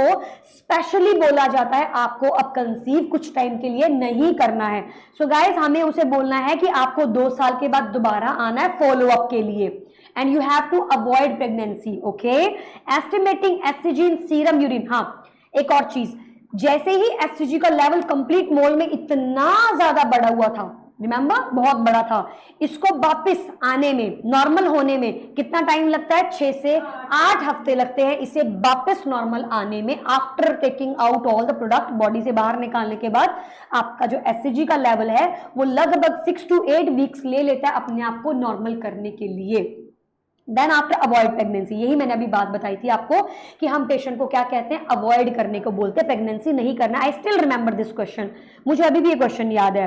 स्पेशली बोला जाता है आपको अब कंसीव कुछ टाइम के लिए नहीं करना है। सो गाइस, हमें उसे बोलना है कि आपको 2 साल के बाद दोबारा आना है फॉलो अप के लिए, and you have to avoid pregnancy. Okay, estimating HCG in serum urine. हाँ, एक और चीज, जैसे ही एचसीजी का लेवल कंप्लीट मोल में इतना ज्यादा बढ़ा हुआ था, रिमेंबर बहुत बड़ा था, इसको वापस आने में, नॉर्मल होने में कितना टाइम लगता है, 6 से 8 हफ्ते लगते हैं इसे वापस नॉर्मल आने में, after taking out all the product, body से बाहर निकालने के बाद आपका जो एचसीजी का लेवल है वो लगभग 6 to 8 वीक्स ले लेता है अपने आप को नॉर्मल करने के लिए। देन आफ्टर अवॉइड प्रेगनेंसी, यही मैंने अभी बात बताई थी आपको कि हम पेशेंट को क्या कहते हैं, अवॉइड करने को बोलते हैं, प्रेगनेंसी नहीं करना। I still remember this question, मुझे अभी भी ये क्वेश्चन याद है।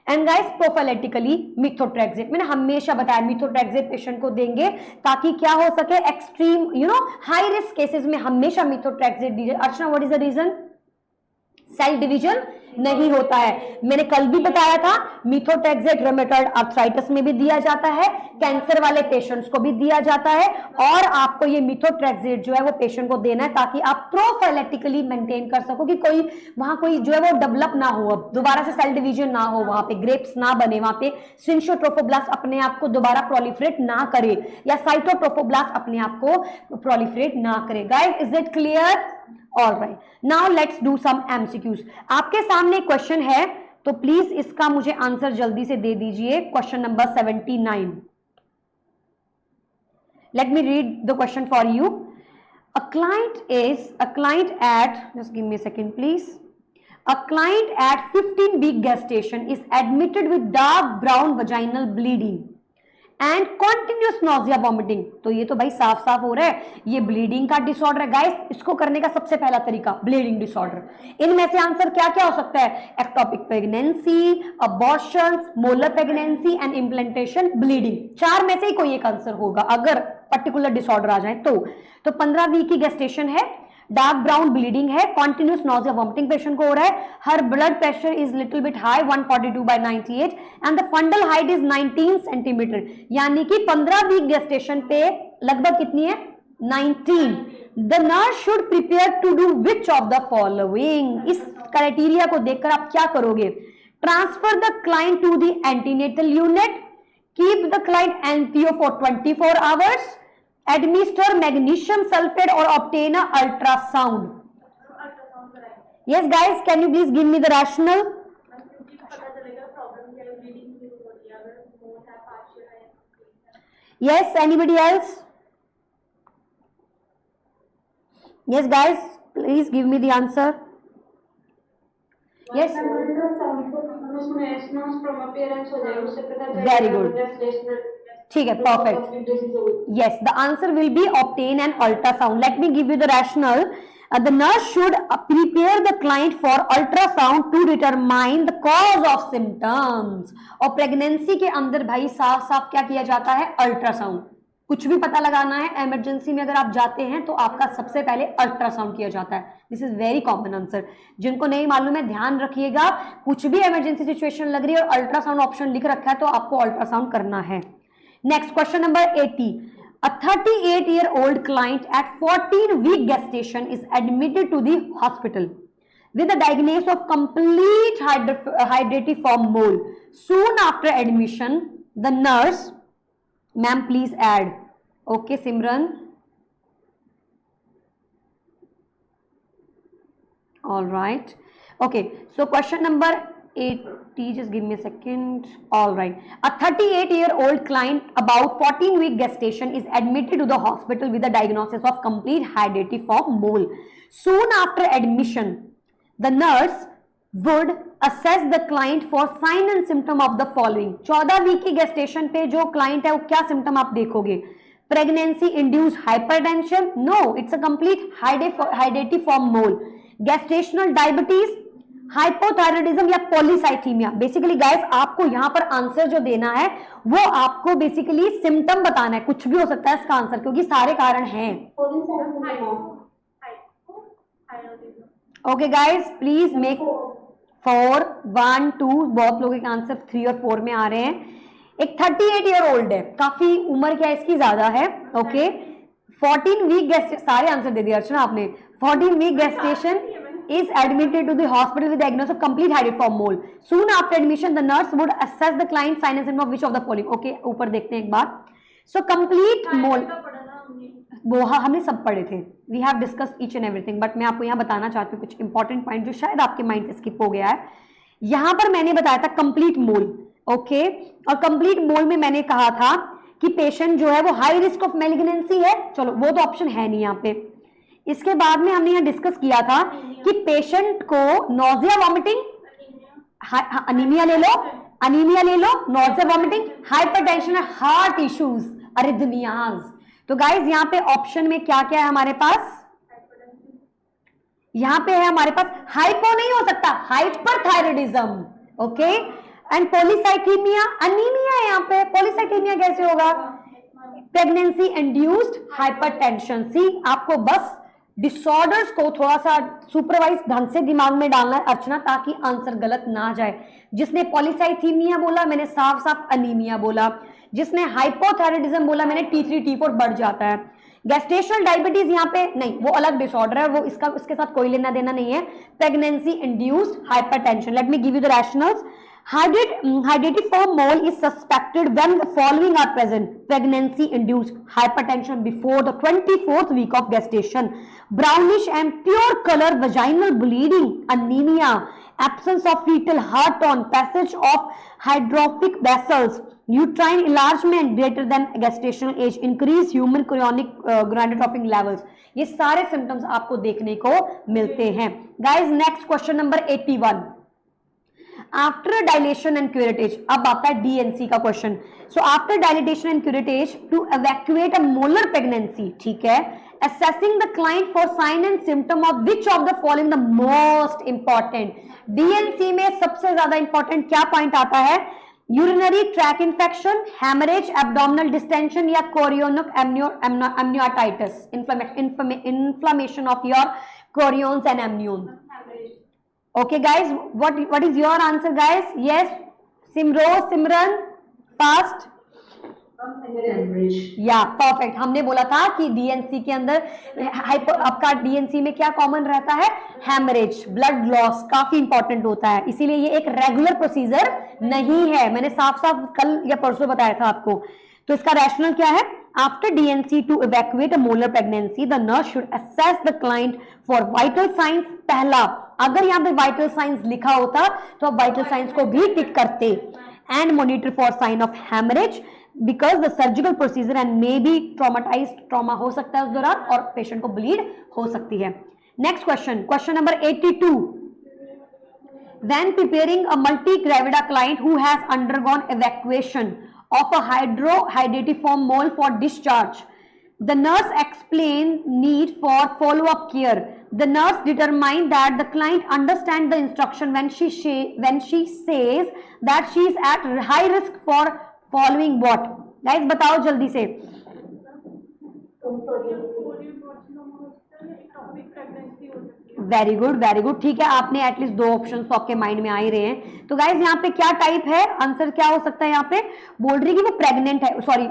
एंड गाइस प्रोफाइलेटिकली मिथोट्रेक्सेट, मैंने हमेशा बताया मिथोट्रेक्सेट पेशेंट को देंगे ताकि क्या हो सके, एक्सट्रीम हाई रिस्क केसेस में हमेशा मिथोट्रेक्सेट दीजिए। Archana what is the reason? Cell division नहीं होता है। मैंने कल भी बताया था मिथोट्रेक्सेट रूमेटॉइड आर्थराइटिस में भी दिया जाता है, कैंसर वाले पेशेंट्स को भी दिया जाता है, और आपको ये मिथोट्रेक्सेट जो है वो पेशेंट को देना है ताकि आप प्रोफाइलेटिकली मेंटेन कर सको कि कोई वहां कोई जो है वो डेवलप ना हो, अब दोबारा से सेल डिवीजन ना हो, वहां पे ग्रेप्स ना बने, वहां पे सिंशोट्रोफोब्लास्ट अपने आप को दोबारा प्रोलिफरेट ना करे, या साइटोट्रोफोब्लास्ट अपने आप को प्रोलिफरेट ना करे। Guys is it clear? All right, now let's do some MCQs. आपके सामने क्वेश्चन है तो प्लीज इसका मुझे आंसर जल्दी से दे दीजिए। Question number 79, let me read the question for you. A client at, just give me a second please, a client at 15-week gestation is admitted with dark brown vaginal bleeding and continuous nausea vomiting. तो ये तो भाई साफ साफ हो रहा है ये ब्लीडिंग का डिसऑर्डर है। गाइस इसको करने का सबसे पहला तरीका ब्लीडिंग डिसऑर्डर। इनमें से आंसर क्या क्या हो सकता है? Ectopic pregnancy, abortions, molar pregnancy and implantation bleeding. चार में से ही कोई एक आंसर होगा अगर पर्टिकुलर डिसऑर्डर आ जाए तो 15 वीक की गेस्टेशन है, डार्क ब्राउन ब्लीडिंग है, कॉन्टिन्यूस नोजिया वॉमिटिंग पेशेंट को हो रहा है, her blood pressure is little bit high 142/98 and the fundal height is 19 centimetre, यानी कि 15 वीक गेस्टेशन पे लगभग कितनी है? 19। The nurse should prepare to do which of the following. इस क्राइटेरिया को देखकर आप क्या करोगे? Transfer the client to the antenatal unit, keep the client NPO for 24 hours, administer magnesium sulfate or obtain a ultrasound. Yes guys, can you please give me the rationale? Yes, anybody else? Yes guys, please give me the answer. Yes, very good, ठीक है, perfect. Yes, the answer will be obtain an ultrasound. Let me give you the rationale. The nurse should prepare the client for ultrasound to determine the cause of symptoms. और pregnancy के अंदर भाई साफ साफ क्या किया जाता है? अल्ट्रासाउंड। कुछ भी पता लगाना है इमरजेंसी में अगर आप जाते हैं तो आपका सबसे पहले अल्ट्रासाउंड किया जाता है। This is very common answer. जिनको नहीं मालूम है ध्यान रखिएगा, कुछ भी इमरजेंसी सिचुएशन लग रही है और अल्ट्रासाउंड ऑप्शन लिख रखा है तो आपको अल्ट्रासाउंड करना है। Next, question number 80. A 38-year-old client at 14-week gestation is admitted to the hospital with a diagnosis of complete hydatiform mole. Soon after admission, the nurse, ma'am, please add. Okay, Simran. All right. Okay, so question number 80, just give me a second. All right, a 38-year-old client about 14-week gestation is admitted to the hospital with a diagnosis of complete hydatiform mole. Soon after admission, the nurse would assess the client for sign and symptom of the following. 14 week की gestation पे जो client है वो क्या symptom आप देखोगे? Pregnancy induced hypertension? No, it's a complete hydatiform mole. Gestational diabetes, hypothyroidism या polycythaemia. Basically guys आपको यहाँ पर आंसर जो देना है वो आपको बेसिकली सिम्टम बताना है, कुछ भी हो सकता है इसका आंसर क्योंकि सारे कारण हैं। ओके गाइस, प्लीज मेक 4, 1, 2, बहुत लोगों के आंसर 3 और 4 में आ रहे हैं। एक 38-year-old है, काफी उम्र क्या इसकी ज्यादा है। ओके, 14 वीक गेस्टेशन, सारे आंसर दे दिए अर्चना आपने। 14 week gestation is admitted to the hospital with diagnosis of complete hydatiform mole. Soon after admission, the nurse would assess the client sign and symptom of which of the following. Okay, ऊपर देखते हैं एक बार। So complete mole, वो हाँ हमने सब पढ़े थे। We have discussed each and everything, but मैं आपको यहाँ बताना चाहती हूँ कुछ इंपॉर्टेंट पॉइंट जो शायद आपके माइंड से स्किप हो गया है। यहाँ पर मैंने बताया था कंप्लीट मोल, ओके, और कंप्लीट मोल में मैंने कहा था कि पेशेंट जो है वो हाई रिस्क ऑफ मैलिग्नेंसी है। चलो वो तो ऑप्शन है नहीं यहाँ पे। इसके बाद में हमने यहाँ डिस्कस किया था कि पेशेंट को नोजिया वॉमिटिंग, अनीमिया ले लो, nausea vomiting, hypertension, heart issues, arrhythmias, तो गाइज यहाँ पे ऑप्शन में क्या क्या है हमारे पास, यहां पे है हमारे पास हाइपो नहीं हो सकता, hyperthyroidism, okay, and polycythaemia, anaemia है यहाँ पे, पॉलीसाइथीमिया कैसे होगा, प्रेगनेंसी इंड्यूस्ड हाइपरटेंशन। सी आपको बस डिसऑर्डर्स को थोड़ा सा सुपरवाइज ढंग से दिमाग में डालना है अर्चना, ताकि आंसर गलत ना जाए। जिसने पॉलीसाइथीमिया बोला मैंने साफ साफ अनीमिया बोला, जिसने हाइपोथायराइडिज्म बोला मैंने T3 T4 बढ़ जाता है। गैस्ट्रेशनल डायबिटीज यहाँ पे नहीं, वो अलग डिसऑर्डर है, वो इसके साथ कोई लेना देना नहीं है। Pregnancy induced hypertension, late me give you the rationals. Hydatiform mole is suspected when the following are present: pregnancy induced hypertension before the 24th week of gestation, brownish and pure color vaginal bleeding, anemia, absence of fetal heart tone, passage of hydrophic vessels, uterine enlargement greater than gestational age, increase human chorionic gonadotropin levels। ये सारे symptoms आपको देखने को मिलते हैं। Guys next question number 81, after dilatation and curettage. अब आता है डीएनसी का question. So after dilatation and curettage to evacuate a molar pregnancy, ठीक है, assessing the client for sign and symptom of which of the following the most important। D N C में सबसे ज्यादा important क्या पॉइंट आता है, urinary tract infection, haemorrhage, abdominal distension या chorioamnionitis, inflammation of your chorions and amnion. Okay guys, what is your answer guys? Yes, Simran fast, या perfect. हमने बोला था कि डीएनसी के अंदर आपका डीएनसी में क्या कॉमन रहता है, हेमरेज, ब्लड लॉस काफी इंपॉर्टेंट होता है, इसीलिए ये एक रेगुलर प्रोसीजर नहीं है, मैंने साफ साफ कल या परसों बताया था आपको। तो इसका रैशनल क्या है, after D and C to evacuate a molar pregnancy the nurse should assess the client for vital signs. पहला, अगर यहाँ पे वाइटल साइंस लिखा होता तो आप वाइटल साइंस को भी टिक करते, and monitor for sign of haemorrhage because the surgical procedure and may be traumatised, trauma हो सकता है उस दौरान और पेशेंट को ब्लीड हो सकती है। Next question, question number 82, when preparing a multi-gravida client who has undergone evacuation of a hydatiform mole for discharge, the nurse explained need for follow-up care. The nurse determined that the client understands the instruction when she says that she is at high risk for following what? Guys बताओ जल्दी से। Very good very good, ठीक है, आपने at least दो option तो आपके mind में आ ही रहे हैं। तो गाइज यहाँ पे क्या टाइप है, आंसर क्या हो सकता है, यहाँ पे बोल रही कि वो प्रेग्नेंट है, सॉरी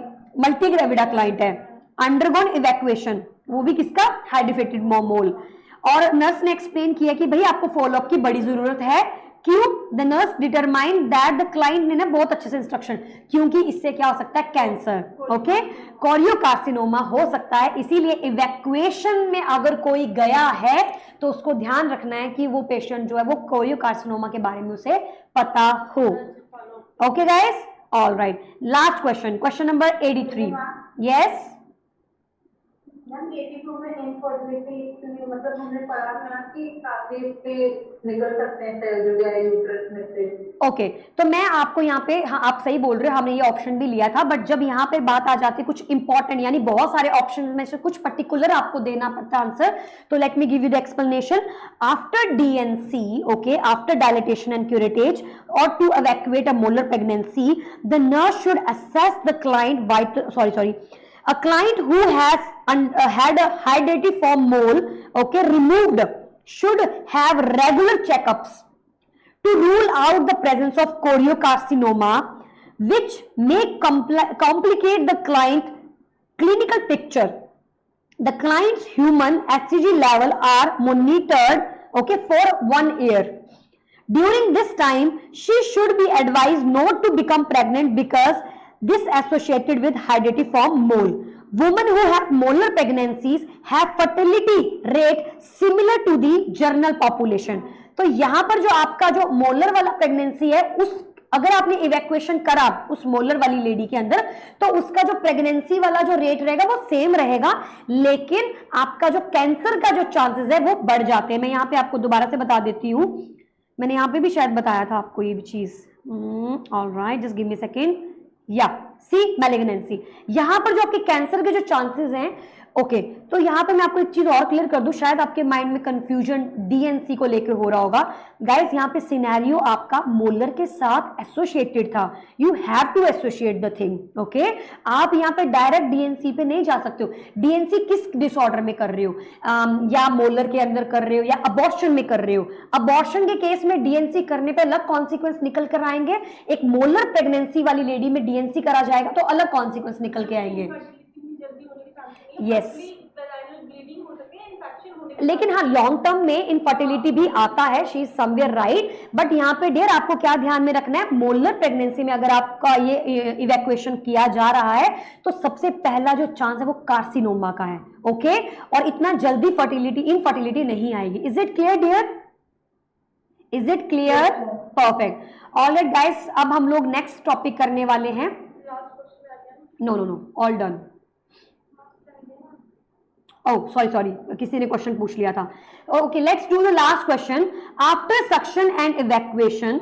मल्टी ग्रेविडा क्लाइंट है, अंडरगॉन इवैक्यूएशन, वो भी किसका, हाइड्रोफेटेड मोल, और नर्स ने एक्सप्लेन किया कि भाई आपको फॉलोअप की बड़ी जरूरत है। क्यों, the nurse determine that the client ने ना बहुत अच्छे से इंस्ट्रक्शन, क्योंकि इससे क्या हो सकता है, कैंसर, ओके, कोरियोकार्सिनोमा हो सकता है, इसीलिए इवैक्यूएशन में अगर कोई गया है तो उसको ध्यान रखना है कि वो पेशेंट जो है वो कोरियोकार्सिनोमा के बारे में उसे पता हो। Okay guys, all right, last question, question number 83, yes. Ma'am 82 में इनफर्टिलिटी मतलब हमने पढ़ा था कि काफी पे निकल सकते हैं सेल जो है यूट्रस में से। ओके, तो मैं आपको यहाँ पे, हाँ आप सही बोल रहे हो, हमने ये ऑप्शन भी लिया था, बट जब यहाँ पे बात आ जाती है कुछ इंपॉर्टेंट, यानी बहुत सारे ऑप्शन में से कुछ पर्टिकुलर आपको देना पड़ता है आंसर, तो let me give you the explanation. After D and C, okay, after dilatation and curettage और to evacuate a molar pregnancy, the nurse should assess the client vital, a client who has had a hydatiform mole, okay, removed, should have regular checkups to rule out the presence of choriocarcinoma, which may complicate the client clinical picture. The client's human HCG level are monitored, okay, for 1 year. During this time, she should be advised not to become pregnant because this associated with hydatiform mole. Women who have molar pregnancies have fertility rate similar to the general population. तो यहाँ पर जो आपका जो molar वाला pregnancy है, उस अगर आपने इवैक्यूएशन करा उस मोलर वाली लेडी के अंदर, तो उसका जो प्रेगनेंसी वाला जो रेट रहेगा वो सेम रहेगा, लेकिन आपका जो कैंसर का जो चांसेस है वो बढ़ जाते हैं। मैं यहाँ पे आपको दोबारा से बता देती हूँ, मैंने यहाँ पे भी शायद बताया था आपको ये भी चीज। Alright, just give me a second, या सी मैलिग्नेंसी। यहां पर जो आपके कैंसर के जो चांसेस हैं, ओके तो यहां पे मैं आपको एक चीज और क्लियर कर दूं, शायद आपके माइंड में कंफ्यूजन डीएनसी को लेकर हो रहा होगा। गाइस यहां पे सिनेरियो आपका मोलर के साथ एसोसिएटेड था, you have to associate the thing, okay. आप यहां पे डायरेक्ट डीएनसी पे नहीं जा सकते हो। डीएनसी किस डिसऑर्डर में कर रहे हो, या मोलर के अंदर कर रहे हो या अबॉर्शन में कर रहे हो। अबॉर्शन के केस में डीएनसी करने पे अलग कॉन्सिक्वेंस निकल कर आएंगे, एक मोलर प्रेगनेंसी वाली लेडी में डीएनसी करा जाएगा तो अलग कॉन्सिक्वेंस निकल के आएंगे। यस लेकिन हाँ लॉन्ग टर्म में इनफर्टिलिटी भी आता है, she is somewhere right. But यहाँ पे डियर आपको क्या ध्यान में रखना है, मोलर प्रेगनेंसी में अगर आपका ये इवैक्यूएशन किया जा रहा है तो सबसे पहला जो चांस है वो कार्सिनोमा का है, ओके। और इतना जल्दी इनफर्टिलिटी नहीं आएगी। Is it clear dear, is it clear, perfect. Alright guys अब हम लोग नेक्स्ट टॉपिक करने वाले हैं। No no no all done. Oh, sorry, किसी ने क्वेश्चन पूछ लिया था। Okay, let's do the last question. After suction and evacuation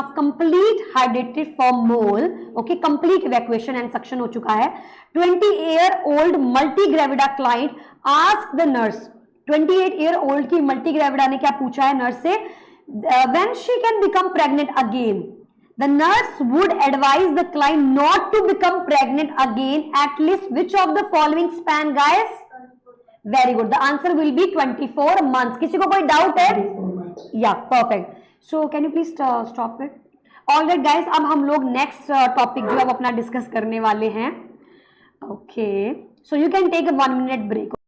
of complete hydrated form mole, okay, complete evacuation and suction हो चुका है। 20-year-old multigravida client asked the nurse, 28-year-old की multigravida ने क्या पूछा है नर्स से, when she can become pregnant again. The nurse would advise the client not to become pregnant again at least which of the following span guys? Very good. The answer will be 24 months. किसी को कोई doubt है? Yeah, perfect. So can you please stop it? Alright guys, अब हम लोग next topic जो अब अपना डिस्कस करने वाले हैं. Okay. So you can take a 1 minute break.